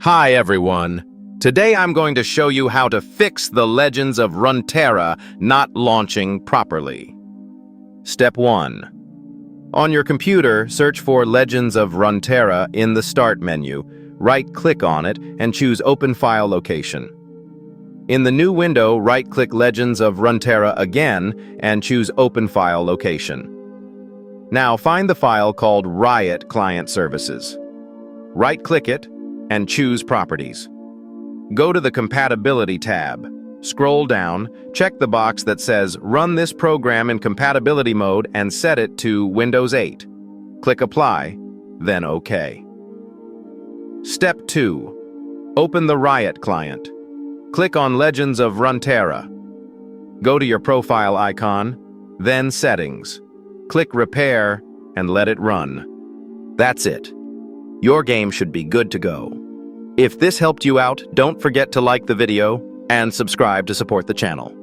Hi everyone. Today I'm going to show you how to fix the Legends of Runeterra not launching properly. Step 1. On your computer, search for Legends of Runeterra in the Start menu, right-click on it, and choose Open File Location. In the new window, right-click Legends of Runeterra again and choose Open File Location. Now find the file called Riot Client Services. Right-click it and choose Properties. Go to the Compatibility tab. Scroll down, check the box that says Run this program in compatibility mode and set it to Windows 8. Click Apply, then OK. Step 2. Open the Riot client. Click on Legends of Runeterra. Go to your profile icon, then Settings. Click Repair and let it run. That's it. Your game should be good to go. If this helped you out, don't forget to like the video and subscribe to support the channel.